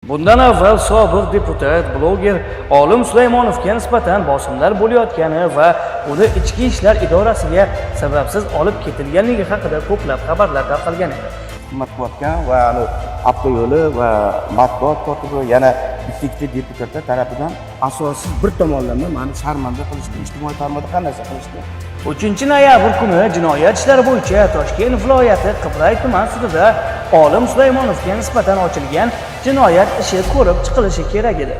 Bundan avval sobiq deputat, bloger Olim Sulaymonovga nisbatan bosimlar bo'layotgani va uni ichki ishlar idorasiga sababsiz olib ketilganligi haqida ko'plab xabarlar tarqalgan edi. Matbuotga va avtoyo'li va matbuot kotibi yana ikkita deputatlar tarafidan asossiz bir tomonlama meni sharmanda qilishdi, ijtimoiy tarmoqda qanday qilishdi. 3-noyabr kuni jinoyat ishlari bo'yicha Toshkent viloyati Qibray tuman sudida Olim Sulaymonovga nisbatan ochilgan jinoyat ishi ko'rib chiqilishi kerak edi.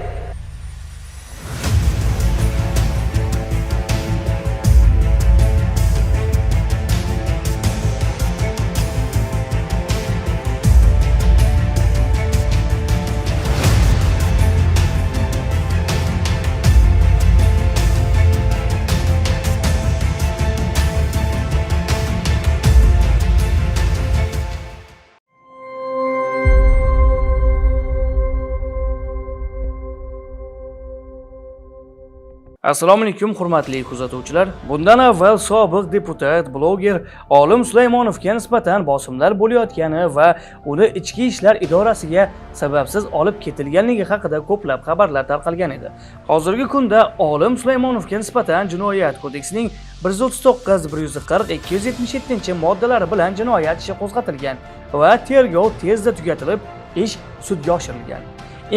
Assalomu alaykum hurmatli kuzatuvchilar. Bundan avval sobiq deputat, bloger Olim Sulaymonovga nisbatan bosimlar bo'layotgani va uni ichki ishlar idorasiga sababsiz olib ketilganligi haqida ko'plab xabarlar tarqalgan edi. Hozirgi kunda Olim Sulaymonovga nisbatan Jinoyat kodeksining 139, 140, 277-moddalari bilan jinoyat ishi qo'zg'atilgan va tergov tezda tugatilib, ish sudga oshirilgan.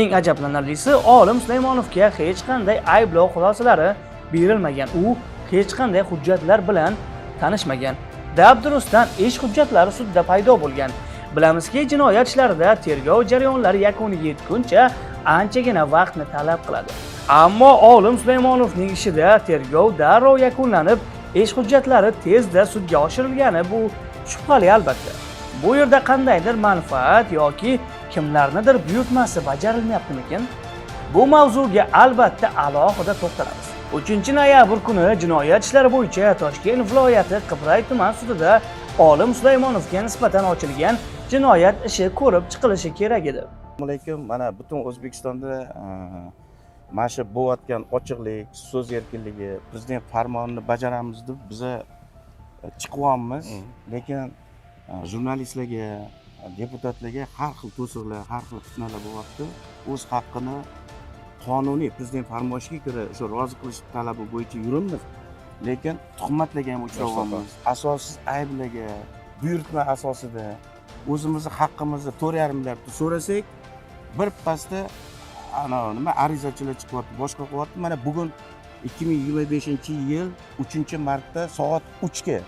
Eng ajablanarlisi, Olim Sulaymonovga hech qanday ayblov xulosalari berilmagan. U hech qanday hujjatlar bilan tanishmagan. Dabdurustdan ish hujjatlari sudda paydo bo'lgan. Bilamizki, jinoyat ishlarida tergov jarayonlari yakuniga yetguncha anchagina vaqtni talab qiladi. Ammo Olim Sulaymonovning ishida tergov darrov yakunlanib, ish hujjatlari tezda sudga oshirilgani bu shubhali albatta. Bu yerda qandaydir manfaat yoki kimlarnidir buyurtmasi bajarilmayaptimikin? Bu mavzuga albatta alohida to'xtalamiz. 3-noyabr kuni jinoyat ishlari bo'yicha Toshkent viloyati Qibray tuman sudida Olim Sulaymonovga nisbatan ochilgan jinoyat ishi ko'rib chiqilishi kerak edi. Assalomu alaykum. Mana butun O'zbekistonda mana shu bo'layotgan ochiqlik, so'z erkinligi, prezident farmonini bajaramiz deb biz chiqyapmiz, lekin jurnalistlarga, deputatlarga har xil to'siqlar, har xil fitnalar bo'lyapti. O'z haqqini qonuniy prezident farmonishiga ko'ra shu rozi qilish talabi bo'yicha yuribmiz, lekin tuhmatlarga ham uchrayapmiz. Asossiz ayblarga, buyurtma asosida o'zimizni haqqimizni 4,5 milliard so'rasak, bir pasda nima arizachilar chiqyapti, boshqa qilyapti. Mana bugun 2025-yil 3-martda soat 3 ga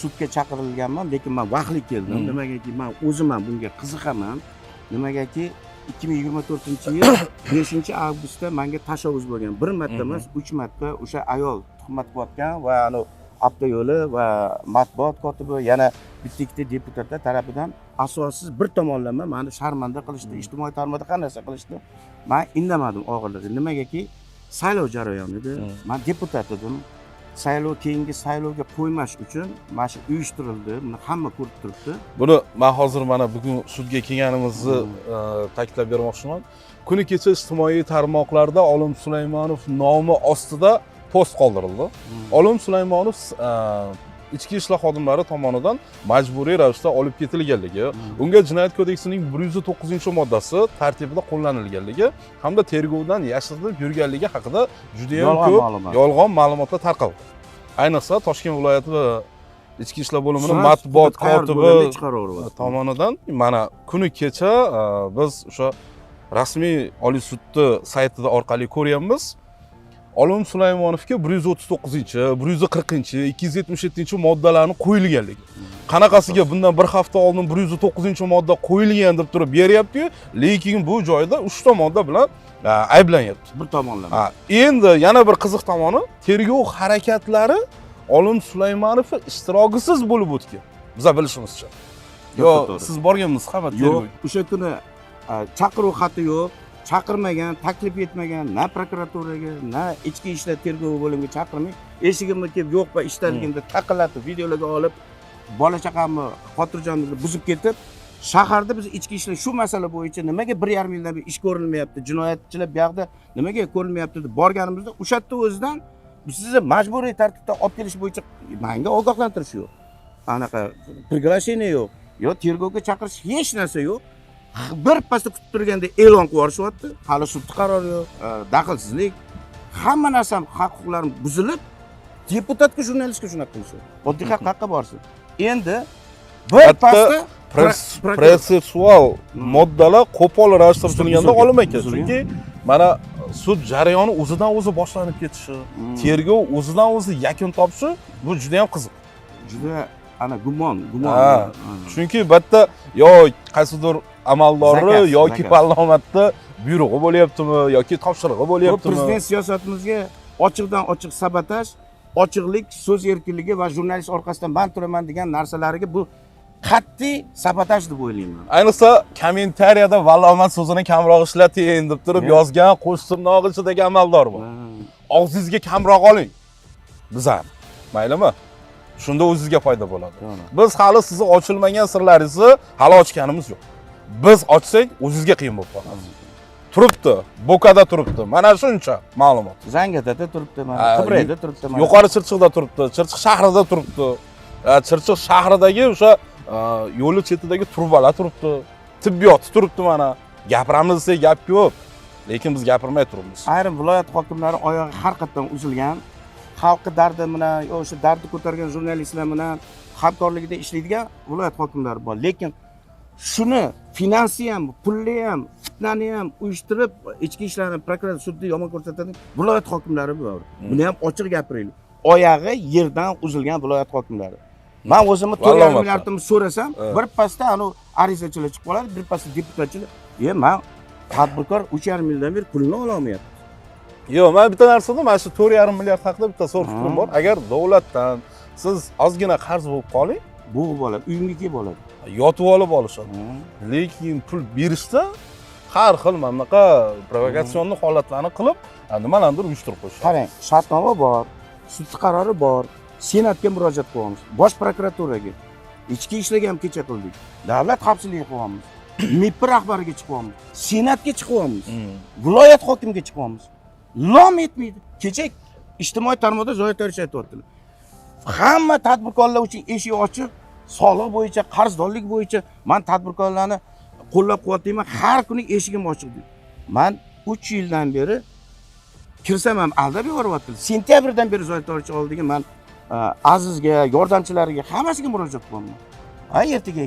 sudga chaqirilganman, lekin men vaqtli keldim. Nimagaki men o'zim ham bunga qiziqaman. Nimagaki 2024-yil 5-avgustda menga tashabbus bo'lgan. Bir marta emas, 3 marta o'sha ayol tuhmat qilayotgan va avtoyo'li va matbuot kotibi yana bitta deputatlar tarafidan asossiz bir tomonlama meni sharmanda qilishdi, ijtimoiy tarmoqda qanday qilishdi. Men indamadim og'irligi. Nimagaki saylov jarayonida men deputat edim. Saylov keyingi saylovga qo'ymash uchun mana shu uyushtirildi. Buni hamma ko'rib turibdi. Buni men hozir mana bugun sudga kelganimizni ta'kidlab bermoqchiman. Kuni kecha ijtimoiy tarmoqlarda Olim Sulaymonov nomi ostida post qoldirildi. Olim Sulaymonov ichki ishlar xodimlari tomonidan majburiy ravishda olib ketilganligi, unga Jinoyat kodeksining 109-moddasi tartibida qo'llanilganligi hamda tergovdan yashirinib yurganligi haqida juda ham ko'p yolg'on ma'lumotlar tarqaldi. Ayniqsa Toshkent viloyati ichki ishlar bo'limining matbuot kotibi tomonidan mana kuni kecha biz o'sha rasmiy Oliy sudni saytida orqali ko'ryapmiz. Olim Sulaymonovga 139, 140, 277-moddalarni qo'yilganligi. Qanaqasiga bundan bir hafta oldin 109-modda qo'yilgan deb turib beryapti-yu, lekin bu joyda 3 ta modda bilan ayblanyapti. Bir tomonlama. Endi yana bir qiziq tomoni, tergov harakatlari Olim Sulaymonov ishtirokisiz bo'lib o'tgan. Biz bilishimizcha. Yo'q, siz borganmisiz hamma tergov? Yo'q, o'sha kuni chaqiruv xati yo'q. Chaqirmagan, taklif etmagan, na prokuraturaga, na ichki ishlar tergov bo'limiga chaqirmay, eshigimga kelib yo'q va ishdaligimda taqillatib, videolarga olib, bola chaqamni xotirjamlikni buzib ketib, shaharda biz ichki ishlar shu masala bo'yicha nimaga 1,5 yildan beri ish ko'rilmayapti, jinoyatchilar bu yoqda nimaga ko'rilmayapti deb borganimizda o'sha yerda o'zidan sizni majburiy tartibda olib kelish bo'yicha menga ogohlantirish yo'q. Anaqa приглашение yo'q. Yo tergovga chaqirish hech narsa yo'q. bir pasda kutib turganda e'lon qilib yuborishyapti. Hali sud qarori yo'q, daxlsizlik, hamma narsam haq-huquqlarim buzilib, deputatga, jurnalistga shunaqa qilishyapti. Oddiy haqqa borsin. Endi bir pasda protsessual moddalar qo'pol ravishda tutilganda olinmaydi. Chunki mana sud jarayoni o'zidan o'zi boshlanib ketishi, tergov o'zidan o'zi yakun topishi bu juda ham qiziq. Juda ana gumon. Chunki bitta yo qaysidir amaldori yoki parlamentda buyrug'i bo'lyaptimi yoki topshirig'i bo'lyaptimi? Prezident siyosatimizga ochiqdan ochiq sabotaj, ochiqlik, so'z erkinligi va jurnalist orqasidan man turaman degan narsalariga bu qat'iy sabotaj deb o'ylayman. Ayniqsa kommentariyada vallomat so'zini kamroq ishlating deb turib yozgan qo'sh tirnoq ichidagi amaldor bor. Og'zingizga kamroq oling. Bizam. Maylimi? Shunda o'zingizga foyda bo'ladi. Biz hali sizni ochilmagan sirlaringizni hali ochganimiz yo'q. Biz ochsak o'zingizga qiyin bo'lib qoladi. Turibdi, Bokada turibdi. Mana shuncha ma'lumot. Zangiotada turibdi, mana Qibrayda turibdi, mana Yuqori Chirchiqda turibdi, Chirchiq shahrida turibdi. Chirchiq shahridagi o'sha yo'li chetidagi turbalar turibdi. Tibbiyot turibdi mana. Gapiramiz desak gap ko'p, lekin biz gapirmay turibmiz. Ayrim viloyat hokimlari oyog'i har qatdan uzilgan, xalqi dardi bilan, o'sha dardni ko'targan jurnalistlar bilan hamkorligida ishlaydigan viloyat hokimlari bor. Lekin shuni finansi ham, pulni ham, fitnani ham uyushtirib, ichki ishlarni prokuratura sudda yomon ko'rsatadi. Viloyat hokimlari bor. Buni ham ochiq gapiraylik. Oyog'i yerdan uzilgan viloyat hokimlari. Men o'zimni 4,5 milliardni so'rasam, bir pasda anu arizachilar chiqib qoladi, bir pasda deputatchilar. Men tadbirkor 3,5 milliondan beri pulni ola olmayapti. Yo'q, men bitta narsada mana shu 4,5 milliard haqida bitta so'z fikrim bor. Agar davlatdan siz ozgina qarz bo'lib qoling, bo'g'ib oladi, uyimga kelib oladi. Yotib olib olishadi. Lekin pul berishda har xil mana bunaqa provokatsion holatlarni qilib, nimalardir uyushtirib qo'yishadi. Qarang, shartnoma bor, sud qarori bor, senatga murojaat qilyapmiz, bosh prokuraturaga, ichki ishlarga ham kecha qildik, davlat xavfsizligi qilyapmiz, MIP rahbariga chiqyapmiz, senatga chiqyapmiz, viloyat hokimiga chiqyapmiz. Lom etmaydi. Kecha ijtimoiy tarmoqda Zoya Torish aytayotdilar. Hamma tadbirkorlar uchun eshik ochiq, soliq bo'yicha, qarzdorlik bo'yicha men tadbirkorlarni qo'llab-quvvatlayman, har kuni eshigim ochiq deydi. Men 3 yildan beri kirsam ham aldab yuboryapti. Sentyabrdan beri Zoya Torish oldiga men Azizga, yordamchilariga hammasiga murojaat qilaman. Ertaga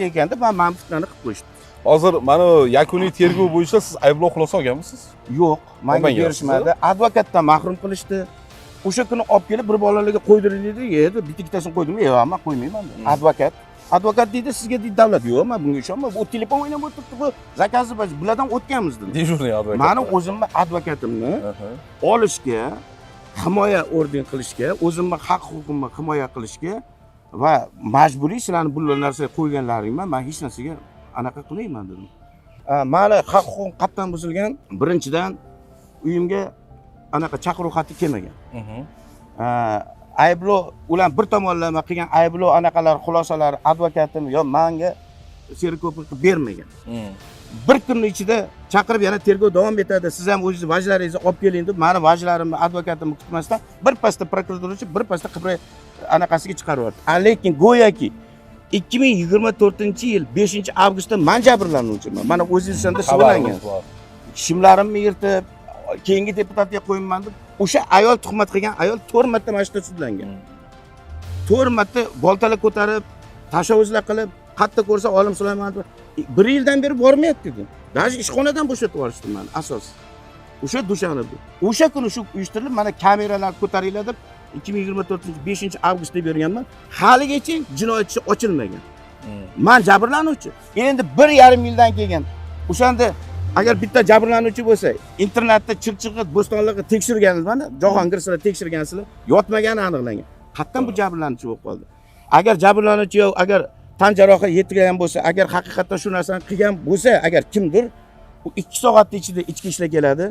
ekanda men fitnani qilib qo'yishdi. Hozir mana yakuniy tergov bo'yicha siz ayblov xulosa olganmisiz? Yo'q, menga berishmadi. Advokatdan mahrum qilishdi. O'sha kuni olib kelib bir bolalarga qo'ydiring dedi. Yerda bitta-ikkitasini qo'ydimmi? Yo'q, men qo'ymayman dedi. Advokat deydi, sizga deydi davlat. Yo'q, men bunga ishonmayman. Bu telefon o'ynab o'tiribdi, bu zakazni bulardan o'tganmiz dedi. Dejurniy advokat. Meni o'zimni advokatimni olishga, himoya orden qilishga, o'zimni haq-huquqimni himoya qilishga va majburiy sizlarni bu narsaga qo'yganlaringman, men hech narsaga anaqa qilmayman dedim. Meni haq-huquqim qatdan buzilgan. Birinchidan uyimga anaqa chaqiruv xati kelmagan. Ayblov ular bir tomonlama qilgan ayblov anaqalar xulosalari advokatim yo menga serko'plik bermagan. Bir kun ichida chaqirib yana tergov davom etadi. Siz ham o'zingiz vajlaringizni olib keling deb, meni vajlarimni advokatimni kutmasdan bir pasda prokuraturachi bir pasda Qibray anaqasiga chiqaryapti. Lekin go'yoki 2024-yil 5-avgustda men jabrlanuvchiman. Mana o'zingiz shunda shug'ullangan. Shimlarimni yirtib, keyingi deputatga qo'ymayman deb, o'sha ayol tuhmat qilgan ayol 4 marta mashhur sudlangan. 4 marta boltalar ko'tarib, tashavvuzlar qilib, qatta ko'rsa Olim Sulaymonov 1 yildan beri bormayapti dedi. Даже ishxonadan bo'shatib yuborishdi meni asos. O'sha Dushanbeda. O'sha kuni shu uyushtirilib, mana kameralar ko'taringlar deb 2024-5-avgustda berganman. Haligacha jinoyatchi ochilmagan. Men jabrlanuvchi. Endi 1,5 yildan keyin o'shanda agar bitta jabrlanuvchi bo'lsa, internetda Chirchiqqa, Bo'stonliqqa tekshirganingiz mana, Jahongir sizlar tekshirgansizlar, yotmagani aniqlangan. Qayerdan bu jabrlanuvchi bo'lib qoldi? Agar jabrlanuvchi yo'q, agar tan jarohati yetgan bo'lsa, agar haqiqatdan shu narsani qilgan bo'lsa, agar kimdir, u 2 soat ichida ichki ishlar keladi,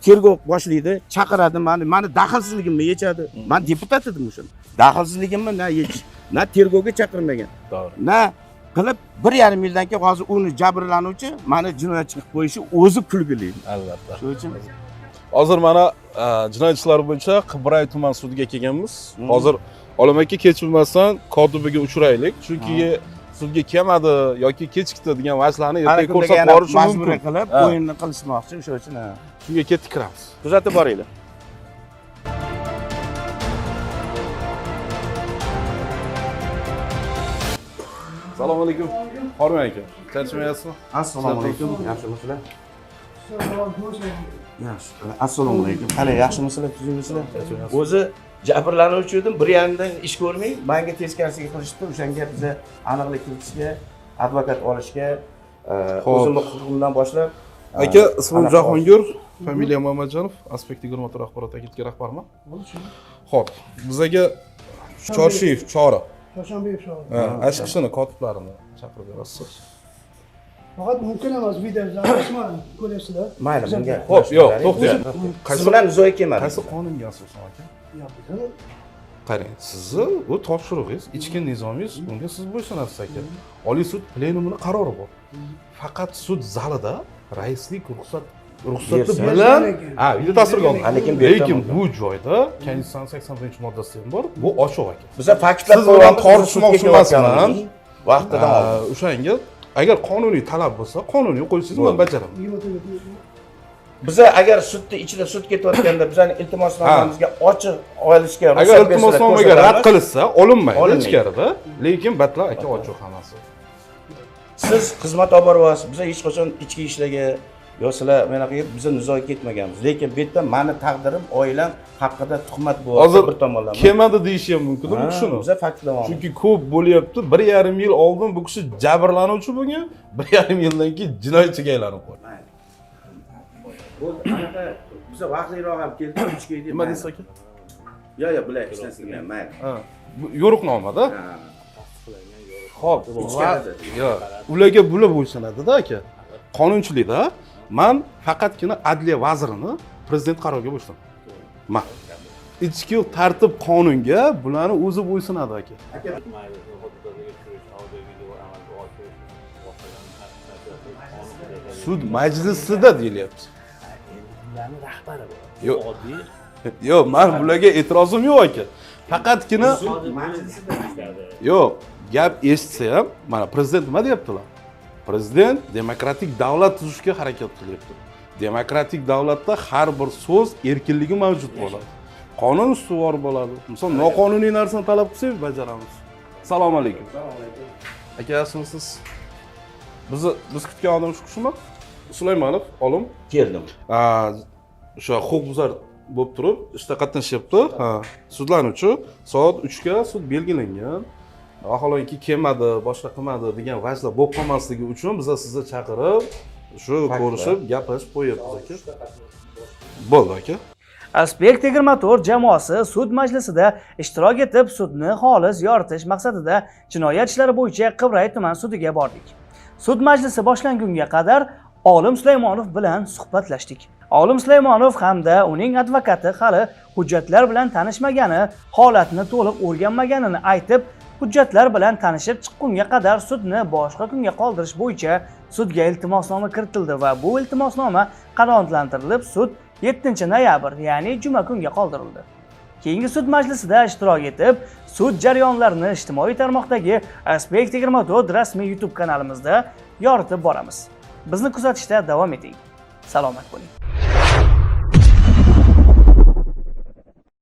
tergov boshlaydi, chaqiradi meni daxlsizligimni yechadi. Men deputat edim o'sha. Daxlsizligimni na yechish, na tergovga chaqirmagan. To'g'ri. Na qilib 1,5 yildan keyin hozir uni jabrlanuvchi meni jinoyatchi qilib qo'yishi o'zi kulgili. Albatta. Shuning uchun hozir mana jinoyat ishlari bo'yicha Qibray tuman sudiga kelganmiz. Hozir Olim aka kechirmasdan kotibiga uchraylik, chunki sudga kelmadi yoki kechikdi degan vajlarni Ana ertaga kundaga ko'rsatib yana borishi majburiy mumkin. qilib Ha. o'yinni qilishmoqchi, o'sha uchun. Shunga ketib kiramiz. Kuzatib boringlar. Assalomu alaykum. Hormang aka. Charchamayapsizmi? Assalomu alaykum. Yaxshimisizlar? Yaxshi. Assalomu alaykum. Qani yaxshimisizlar, tuzingmisizlar? O'zi jabrlanuvchi edim, bir yandan ish ko'rmay, menga teskarisiga qilishdi. O'shanga biza aniqlik kiritishga, advokat olishga, o'zimni huquqimdan boshlab. Aka, ismim Jahongir, familiya Mamadjonov, Aspekt 24 axborot agentligiga rahbarman. Xo'p, bizaga Chorshiyev chora. Chorshanbeyev shogird. Ha, ashqishini kotiblarini chaqirib berasiz. Faqat mumkin emas video zapasman ko'ryapsizlar. Mayli, bunga. Xo'p, yo'q, to'xtang. Siz bilan nizoga kelmadi. Qaysi qonunga asosan aka? Yo'q, bizani Qarang, sizni bu topshirig'ingiz, ichki nizomingiz, bunga siz bo'ysunasiz aka. Oliy sud plenumining qarori bor. Faqat sud zalida raislik ruxsati Bersa. bilan video tasvirga Ha, lekin olinadi. bu yerda Lekin bo'ldi. bu joyda Konstitutsiyaning 81-moddasi ham bor. Bu ochiq aka. Biza faktlar Siz bilan tortishmoqchi emasman. Vaqtida oldik. O'shanga agar qonuniy talab bo'lsa, qonuniy qo'ysangiz men bajaraman. 24 Biza agar sudda ichida sud ketayotganda bizani iltimosnomamizga ochiq olishga Agar ruxsat bersalar, iltimosnomaga rad ko'rsatamiz. qilinsa, olinmaydi Olinmaydi. ichkarida. Lekin batlar aka ochiq hammasi. Siz xizmat olib boryapsiz. Biza hech qachon ichki ishlarga yo sizlar manaqa biza nizoga ketmaganmiz. Lekin bu yerda meni taqdirim, oilam haqida tuhmat bo'lyapti Hozir bir tomonlama. kelmadi deyish ham mumkin bu kishini. Biza faktlar olamiz. Chunki ko'p bo'lyapti. 1,5 yil oldin bu kishi jabrlanuvchi bo'lgan, 1,5 yildan keyin jinoyatchiga aylanib qoldi. Bu anaqa biza vaqtliroq ham keldik, ichga deb. Nima deysiz aka? Yo, bular ishlatilgan, mayli. Ha. Bu yo'riqnomada. Ha. Xo'p, Ichkarida. yo'q. Ularga bular bo'ysunadi-da aka. Qonunchilikda men faqatgina adliya vazirini prezident qaroriga bo'ysunaman. Men ichki tartib qonunga bularni o'zi bo'ysunadi aka. Sud majlisida deyilyapti. Yo'q. Yo'q, men bularga e'tirozim yo'q aka. Faqatgina yo'q, gap eshitsa ham, mana prezident nima deyaptilar? Prezident demokratik davlat tuzishga harakat qilyapti. Demokratik davlatda har bir so'z erkinligi mavjud bo'ladi. Qonun ustuvor bo'ladi. Misol noqonuniy narsani talab qilsak, bajaramiz. Assalomu alaykum. Aka, yaxshimisiz? Biz kutgan odam shumi? Sulaymonov, olim. Keldim. O'sha huquqbuzar bo'lib turib, ishda qatnashyapti. Sudlanuvchi soat 3 ga sud belgilangan. Vaholanki kelmadi, boshqa qilmadi degan vajlar bo'lib qolmasligi uchun biz sizni chaqirib, shu ko'rishib, gaplashib qo'yapmiz aka. Bo'ldi aka. Aspekt 24 jamoasi sud majlisida ishtirok etib, sudni xolis yoritish maqsadida jinoyat ishlari bo'yicha Qibray tuman sudiga bordik. Sud majlisi boshlangunga qadar Olim Sulaymonov bilan suhbatlashdik. Olim Sulaymonov hamda uning advokati hali hujjatlar bilan tanishmagani, holatni to'liq o'rganmaganini aytib, hujjatlar bilan tanishib chiqqunga qadar sudni boshqa kunga qoldirish bo'yicha sudga iltimosnoma kiritildi va bu iltimosnoma qanoatlantirilib, sud 7-noyabr, ya'ni juma kunga qoldirildi. Keyingi sud majlisida ishtirok etib, sud jarayonlarini ijtimoiy tarmoqdagi Aspekt 24 rasmiy YouTube kanalimizda yoritib boramiz. Bizni kuzatishda davom eting. Salomat bo'ling.